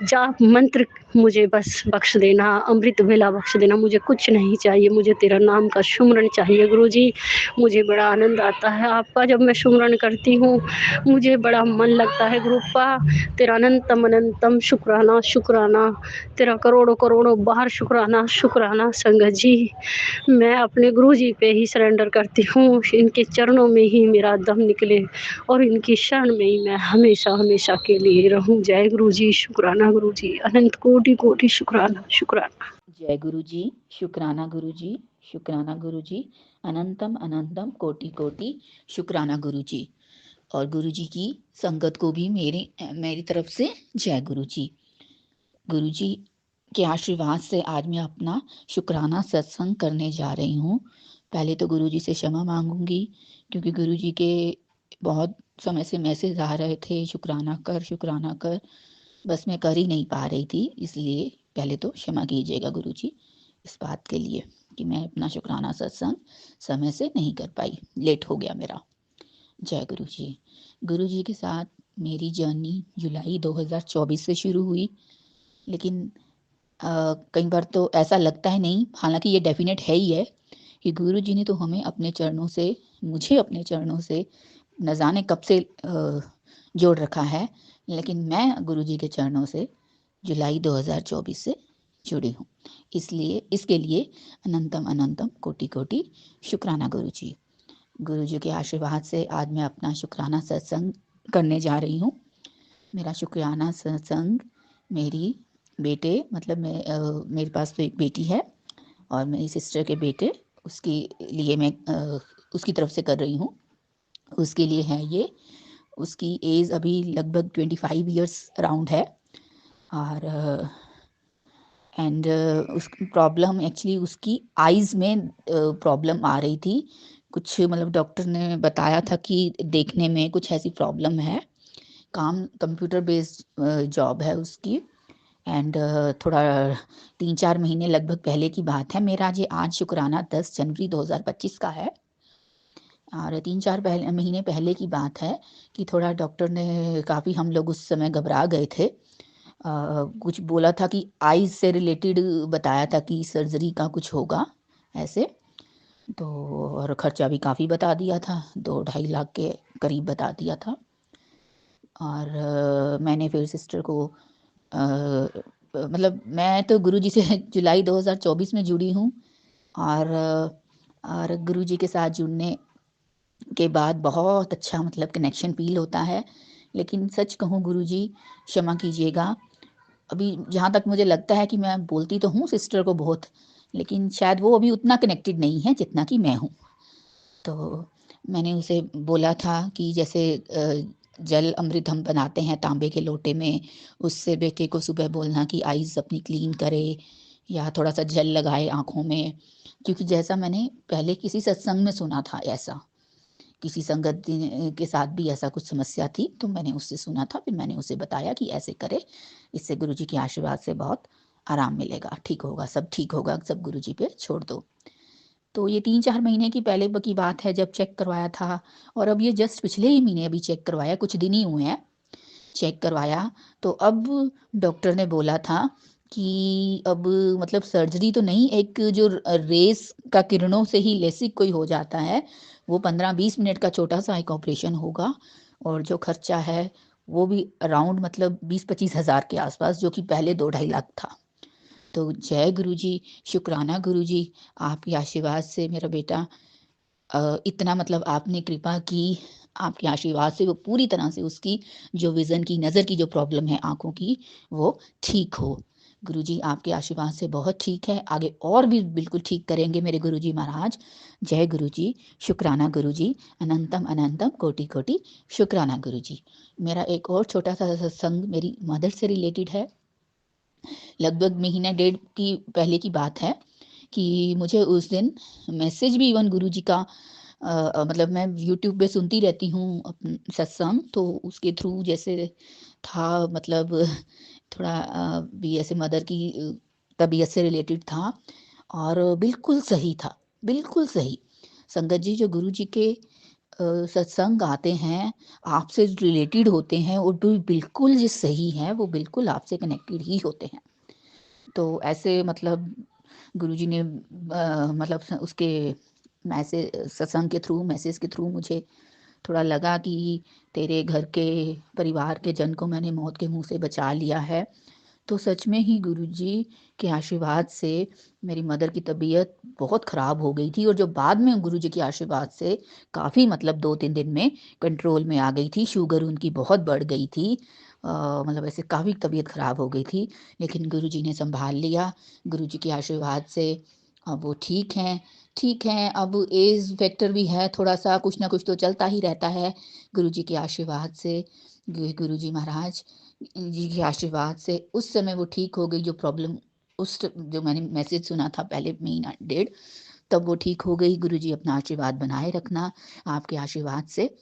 जाप मंत्र मुझे बस बख्श देना, अमृत वेला बख्श देना। मुझे कुछ नहीं चाहिए, मुझे तेरा नाम का सुमरन चाहिए गुरुजी। मुझे बड़ा आनंद आता है आपका जब मैं सुमरन करती हूँ, मुझे बड़ा मन लगता है गुरुपा। तेरा अनंतम अनंतम शुक्राना शुक्राना, तेरा करोड़ों करोड़ों बार शुक्राना शुक्राना संगत जी। मैं अपने गुरुजी पे ही सरेंडर करती हूँ, इनके चरणों में ही मेरा दम निकले और इनकी शरण में ही मैं हमेशा हमेशा के लिए रहूं। जय गुरुजी, शुक्राना गुरुजी, अनंत कोटि कोटि शुक्राना शुक्राना। जय गुरु जी, शुक्राना गुरु जी, शुक्राना गुरु जी, अनंतम अनंतम कोटि कोटि शुक्राना गुरु जी। और गुरु जी की संगत को भी मेरी तरफ से जय गुरु जी। गुरु जी के आशीर्वाद से आज मैं अपना शुक्राना सत्संग करने जा रही हूँ। पहले तो गुरु जी से क्षमा मांगूंगी क्योंकि गुरु जी के बहुत समय से मैसेज आ रहे थे शुक्राना कर शुक्राना कर, बस मैं कर ही नहीं पा रही थी। इसलिए पहले तो क्षमा कीजिएगा गुरु जी इस बात के लिए कि मैं अपना शुक्राना सत्संग समय से नहीं कर पाई, लेट हो गया मेरा। जय गुरु जी। गुरु जी के साथ मेरी जर्नी जुलाई 2024 से शुरू हुई, लेकिन कई बार तो ऐसा लगता है नहीं, हालांकि ये डेफिनेट है ही है कि गुरु जी ने तो हमें अपने चरणों से, मुझे अपने चरणों से न जाने कब से जोड़ रखा है। लेकिन मैं गुरु जी के चरणों से जुलाई 2024 से जुड़ी हूँ, इसलिए इसके लिए अनंतम अनंतम कोटि कोटि शुक्राना गुरु जी। गुरु जी के आशीर्वाद से आज मैं अपना शुक्राना सत्संग करने जा रही हूँ। मेरा शुक्राना सत्संग मेरी बेटे, मतलब मेरे पास तो एक बेटी है और मेरी सिस्टर के बेटे, उसके लिए मैं उसकी तरफ से कर रही हूँ। उसके लिए है ये। उसकी एज अभी लगभग 25 ईयर्स अराउंड है और उस प्रॉब्लम एक्चुअली उसकी आईज में प्रॉब्लम आ रही थी कुछ, मतलब डॉक्टर ने बताया था कि देखने में कुछ ऐसी प्रॉब्लम है। काम कंप्यूटर बेस्ड जॉब है उसकी एंड थोड़ा 3-4 महीने लगभग पहले की बात है। मेरा आज शुक्राना 10 जनवरी 2025 का है और 3-4 महीने पहले की बात है कि थोड़ा डॉक्टर ने, काफ़ी हम लोग उस समय घबरा गए थे कुछ बोला था कि आईज से रिलेटेड बताया था कि सर्जरी का कुछ होगा ऐसे। तो और खर्चा भी काफ़ी बता दिया था, 2-2.5 लाख के करीब बता दिया था। और मैंने फिर सिस्टर को मतलब मैं तो गुरुजी से जुलाई 2024 में जुड़ी हूँ। और गुरुजी के साथ जुड़ने के बाद बहुत अच्छा मतलब कनेक्शन फ़ील होता है। लेकिन सच कहूँ गुरुजी, क्षमा कीजिएगा, अभी जहाँ तक मुझे लगता है कि मैं बोलती तो हूँ सिस्टर को बहुत, लेकिन शायद वो अभी उतना कनेक्टेड नहीं है जितना कि मैं हूँ। तो मैंने उसे बोला था कि जैसे जल अमृत हम बनाते हैं तांबे के लोटे में, उससे बेटे को सुबह बोलना कि आईज़ अपनी क्लीन करे या थोड़ा-सा जल लगाए आँखों में। क्योंकि जैसा मैंने पहले किसी सत्संग में सुना था ऐसा, किसी संगत के साथ भी ऐसा कुछ समस्या थी, तो मैंने उससे सुना था, फिर मैंने उसे बताया कि ऐसे करे, इससे गुरुजी के आशीर्वाद से बहुत आराम मिलेगा, ठीक होगा, सब ठीक होगा, सब गुरुजी पे छोड़ दो। तो ये 3-4 महीने की पहले की बात है जब चेक करवाया था। और अब ये जस्ट पिछले ही महीने अभी चेक करवाया, कुछ दिन ही हुए हैं चेक करवाया। तो अब डॉक्टर ने बोला था कि अब मतलब सर्जरी तो नहीं, एक जो रेस का किरणों से ही लेसिक कोई हो जाता है, वो 15-20 मिनट का छोटा-सा एक ऑपरेशन होगा। और जो खर्चा है वो भी अराउंड मतलब 20-25 हज़ार के आसपास, जो कि पहले 2-2.5 लाख था। तो जय गुरुजी, शुक्राना गुरुजी, आपके आशीर्वाद से मेरा बेटा इतना मतलब आपने कृपा की, आपके आशीर्वाद से वो पूरी तरह से उसकी जो विज़न की, नज़र की जो प्रॉब्लम है आँखों की, वो ठीक हो। गुरुजी आपके आशीर्वाद से बहुत ठीक है, आगे और भी बिल्कुल ठीक करेंगे मेरे गुरुजी महाराज। जय गुरुजी, शुक्राना गुरुजी, अनंतम अनंतम कोटि-कोटि शुक्राना गुरुजी। मेरा एक और छोटा-सा सत्संग मेरी मदर से रिलेटेड है। लगभग महीना डेढ़ की पहले की बात है कि मुझे उस दिन मैसेज भी इवन गुरुजी का मतलब मैं यूट्यूब पे सुनती रहती हूँ सत्संग, तो उसके थ्रू जैसे था मतलब थोड़ा भी ऐसे मदर की तबीयत से रिलेटेड था। और बिल्कुल सही था, बिल्कुल सही। संगत जी जो गुरुजी के सत्संग आते हैं, आपसे रिलेटेड होते हैं और बिल्कुल जो सही है, वो बिल्कुल आपसे कनेक्टेड ही होते हैं। तो ऐसे मतलब गुरुजी ने मतलब उसके सत्संग के थ्रू, मैसेज के थ्रू मुझे थोड़ा लगा कि तेरे घर के परिवार के जन को मैंने मौत के मुंह से बचा लिया है। तो सच में ही गुरुजी के आशीर्वाद से मेरी मदर की तबीयत बहुत ख़राब हो गई थी, और जो बाद में गुरुजी के आशीर्वाद से काफ़ी मतलब 2-3 दिन में कंट्रोल में आ गई थी। शुगर उनकी बहुत बढ़ गई थी, मतलब ऐसे काफ़ी तबीयत ख़राब हो गई थी, लेकिन गुरुजी ने सँभाल लिया। गुरुजी के आशीर्वाद से अब वो ठीक हैं। अब एज फैक्टर भी है थोड़ा-सा, कुछ ना कुछ तो चलता ही रहता है। गुरुजी के आशीर्वाद से, गुरुजी महाराज जी के आशीर्वाद से उस समय वो ठीक हो गई जो प्रॉब्लम, जो मैंने मैसेज सुना था पहले महीना डेढ़, तब वो ठीक हो गई। गुरुजी अपना आशीर्वाद बनाए रखना, आपके आशीर्वाद से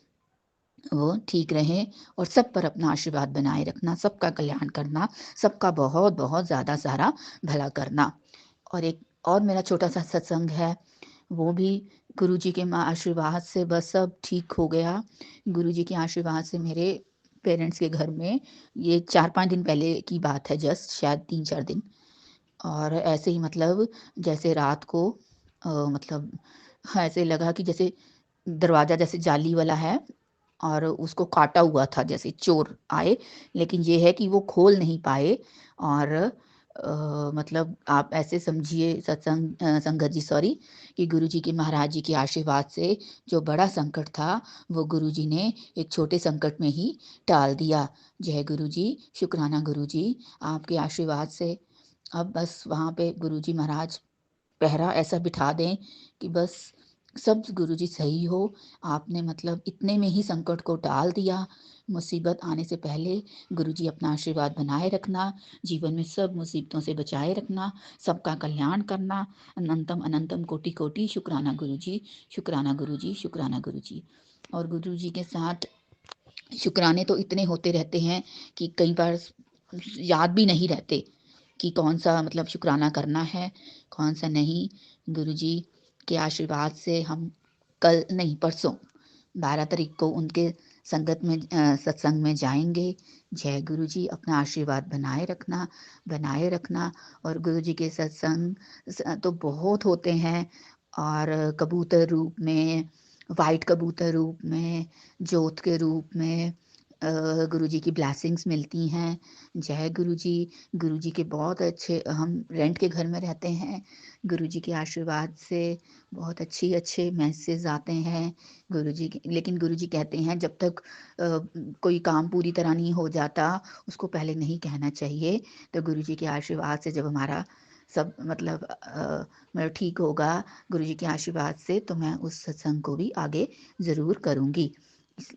वो ठीक रहें और सब पर अपना आशीर्वाद बनाए रखना, सबका कल्याण करना, सबका बहुत-बहुत ज़्यादा सारा भला करना। और एक और मेरा छोटा-सा सत्संग है, वो भी गुरुजी के आशीर्वाद से बस सब ठीक हो गया। गुरुजी के आशीर्वाद से मेरे पेरेंट्स के घर में ये 4-5 दिन पहले की बात है, जस्ट शायद 3-4 दिन। और ऐसे ही मतलब जैसे रात को मतलब हाँ, ऐसे लगा कि जैसे दरवाज़ा जैसे जाली वाला है और उसको काटा हुआ था, जैसे चोर आए, लेकिन ये है कि वो खोल नहीं पाए। और मतलब आप ऐसे समझिए संगत जी सॉरी, कि गुरुजी के महाराज जी के आशीर्वाद से जो बड़ा संकट था, वो गुरुजी ने एक छोटे संकट में ही टाल दिया। जय गुरुजी, शुक्राना गुरुजी, आपके आशीर्वाद से अब बस वहाँ पे गुरुजी महाराज पहरा ऐसा बिठा दें कि बस सब गुरुजी सही हो। आपने मतलब इतने में ही संकट को टाल दिया। मुसीबत आने से पहले गुरुजी अपना आशीर्वाद बनाए रखना, जीवन में सब मुसीबतों से बचाए रखना, सबका कल्याण करना। अनंतम अनंतम कोटि कोटि शुक्राना गुरुजी, शुक्राना गुरुजी, शुक्राना गुरुजी। और गुरुजी के साथ शुक्राने तो इतने होते रहते हैं कि कई बार याद भी नहीं रहते कि कौन-सा मतलब शुक्राना करना है, कौन-सा नहीं। गुरुजी के आशीर्वाद से हम कल नहीं परसों 12 तारीख को उनके संगत में सत्संग में जाएंगे। जय गुरु जी, अपना आशीर्वाद बनाए रखना। और गुरु जी के सत्संग तो बहुत होते हैं, और कबूतर रूप में, वाइट कबूतर रूप में, जोत के रूप में गुरु जी की ब्लेसिंग्स मिलती हैं। जय गुरु जी के बहुत अच्छे, हम रेंट के घर में रहते हैं, गुरु जी के आशीर्वाद से बहुत अच्छे मैसेज आते हैं गुरु जी के। लेकिन गुरु जी कहते हैं जब तक कोई काम पूरी तरह नहीं हो जाता उसको पहले नहीं कहना चाहिए। तो गुरु जी के आशीर्वाद से जब हमारा सब मतलब ठीक होगा गुरु जी के आशीर्वाद से, तो मैं उस सत्संग को भी आगे ज़रूर करूँगी।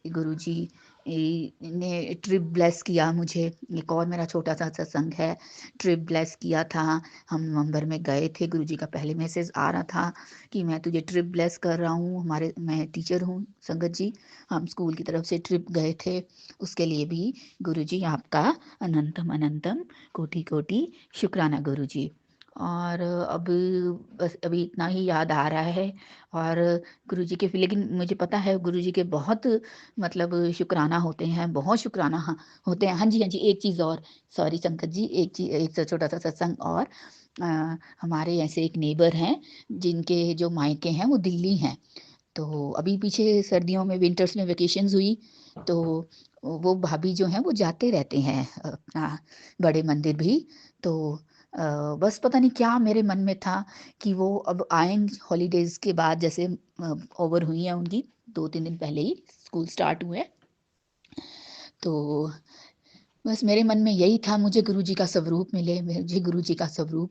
गुरु जी ने ट्रिप ब्लेस किया मुझे। एक और मेरा छोटा सा सत्संग है, ट्रिप ब्लेस किया था। हम नवंबर में गए थे, गुरु जी का पहले मैसेज आ रहा था कि मैं तुझे ट्रिप ब्लेस कर रहा हूँ। मैं टीचर हूँ संगत जी, हम स्कूल की तरफ से ट्रिप गए थे, उसके लिए भी गुरु जी आपका अनंतम अनंतम कोटि कोटि शुक्राना गुरु जी। और अब बस अभी इतना ही याद आ रहा है। और गुरु जी के, लेकिन मुझे पता है गुरु जी के बहुत मतलब शुक्राना होते हैं, बहुत शुक्राना होते हैं। हाँ जी, एक चीज़ और, सॉरी संकट जी, एक छोटा सा सत्संग और। हमारे ऐसे एक नेबर हैं जिनके जो मायके हैं वो दिल्ली हैं। तो अभी पीछे सर्दियों में, विंटर्स में वेकेशंस हुई, तो वो भाभी जो हैं वो जाते रहते हैं अपना बड़े मंदिर भी। तो बस पता नहीं क्या मेरे मन में था कि वो अब आएंगे हॉलीडेज के बाद, जैसे ओवर हुई है उनकी 2-3 दिन पहले ही स्कूल स्टार्ट हुए। तो बस मेरे मन में यही था, मुझे गुरु जी का स्वरूप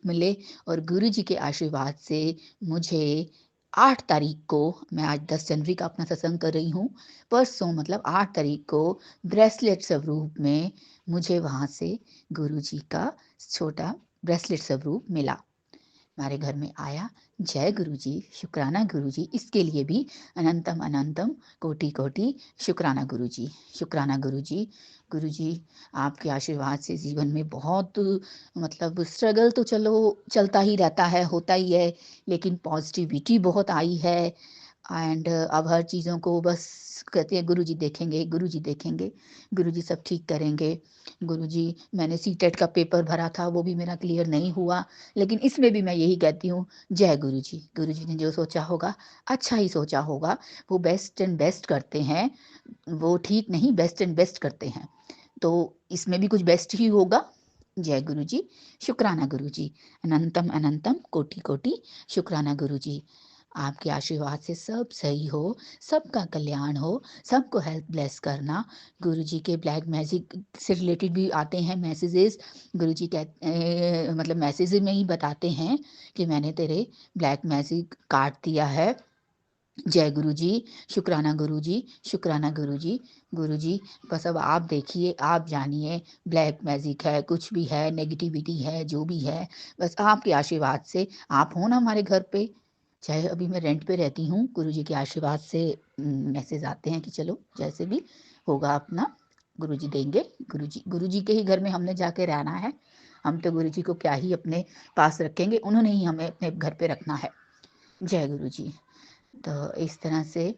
मिले और गुरु जी के आशीर्वाद से मुझे 8 तारीख को, मैं आज 10 जनवरी का अपना सत्संग कर रही हूँ, परसों मतलब 8 तारीख को ब्रेसलेट स्वरूप में मुझे वहाँ से गुरु जी का छोटा ब्रेसलेट स्वरूप मिला, हमारे घर में आया। जय गुरु जी, शुक्राना गुरु जी, इसके लिए भी अनंतम अनंतम कोटि कोटि शुक्राना गुरु जी, शुक्राना गुरु जी। गुरु जी आपके आशीर्वाद से जीवन में बहुत मतलब स्ट्रगल तो चलो चलता ही रहता है, होता ही है, लेकिन पॉजिटिविटी बहुत आई है। एंड अब हर चीज़ों को बस कहते हैं गुरु जी देखेंगे, गुरु जी देखेंगे, गुरु जी सब ठीक करेंगे। गुरु जी, मैंने सीटेट का पेपर भरा था, वो भी मेरा क्लियर नहीं हुआ, लेकिन इसमें भी मैं यही कहती हूँ, जय गुरु जी। गुरु जी ने जो सोचा होगा अच्छा ही सोचा होगा, वो बेस्ट एंड बेस्ट करते हैं, वो ठीक नहीं बेस्ट एंड बेस्ट करते हैं, तो इसमें भी कुछ बेस्ट ही होगा। जय गुरु जी, शुक्राना गुरु जी, अनंतम अनंतम कोटि कोटि शुक्राना गुरु जी। आपके आशीर्वाद से सब सही हो, सबका कल्याण हो, सबको हेल्प ब्लेस करना। गुरु जी के ब्लैक मैजिक से रिलेटेड भी आते हैं मैसेजेस। गुरु जी मतलब मैसेज में ही बताते हैं कि मैंने तेरे ब्लैक मैजिक काट दिया है। जय गुरु जी, शुक्राना गुरु जी, शुक्राना गुरु जी। गुरु जी बस अब आप देखिए, आप जानिए, ब्लैक मैजिक है, कुछ भी है, नेगेटिविटी है, जो भी है, बस आपके आशीर्वाद से आप हो ना हमारे घर पे। चाहे अभी मैं रेंट पे रहती हूँ, गुरु जी के आशीर्वाद से मैसेज आते हैं कि चलो जैसे भी होगा अपना गुरु जी देंगे। गुरु जी के ही घर में हमने जाके रहना है, हम तो गुरु जी को क्या ही अपने पास रखेंगे, उन्होंने ही हमें अपने घर पे रखना है। जय गुरु जी। तो इस तरह से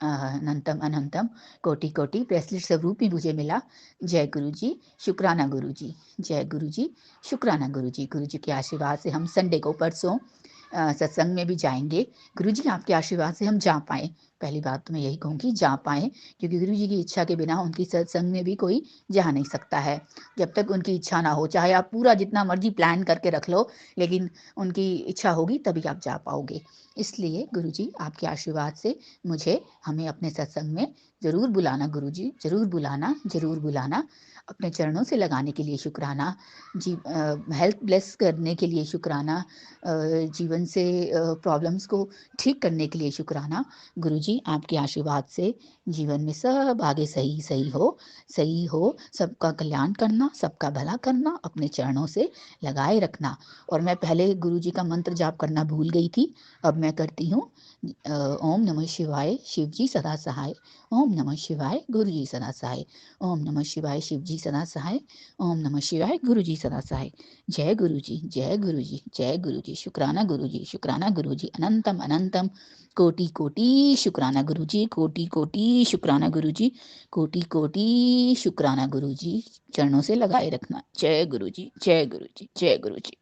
अनंतम अनंतम कोटि कोटि ब्रेसलेट स्वरूप भी मुझे मिला। जय गुरु जी, शुक्राना गुरु जी, जय गुरु जी, शुक्राना गुरु जी। गुरु जी के आशीर्वाद से हम संडे को परसों सत्संग में भी जाएंगे। गुरु जी आपके आशीर्वाद से हम जा पाए, पहली बात तो मैं यही कहूँगी, जा पाए, क्योंकि गुरु जी की इच्छा के बिना उनकी सत्संग में भी कोई जा नहीं सकता है। जब तक उनकी इच्छा ना हो, चाहे आप पूरा जितना मर्जी प्लान करके रख लो, लेकिन उनकी इच्छा होगी तभी आप जा पाओगे। इसलिए गुरु जी आपके आशीर्वाद से मुझे, हमें अपने सत्संग में ज़रूर बुलाना गुरु जी, ज़रूर बुलाना, ज़रूर बुलाना। अपने चरणों से लगाने के लिए शुक्राना जी, हेल्थ ब्लेस करने के लिए शुक्राना, जीवन से प्रॉब्लम्स को ठीक करने के लिए शुक्राना। गुरु जी आपके आशीर्वाद से जीवन में सब आगे सही हो, सबका कल्याण करना, सबका भला करना, अपने चरणों से लगाए रखना। और मैं पहले गुरु जी का मंत्र जाप करना भूल गई थी, अब मैं करती हूँ। ओम नमः शिवाय, शिव जी सदा सहाय। ओम नमः शिवाय, गुरु जी सदा सहाय। ओम नमः शिवाय, शिव जी सदा सहाय। ओम नमः शिवाय, गुरु जी सदा सहाय। जय गुरु जी, जय गुरु जी, जय गुरु जी। शुक्राना गुरु जी, शुक्राना गुरु जी। अनंतम अनंतम कोटि कोटि शुक्राना गुरु जी, कोटि कोटि शुक्राना गुरु जी, कोटि कोटि शुक्राना गुरु जी। चरणों से लगाए रखना। जय गुरु जी, जय गुरु जी, जय गुरु जी।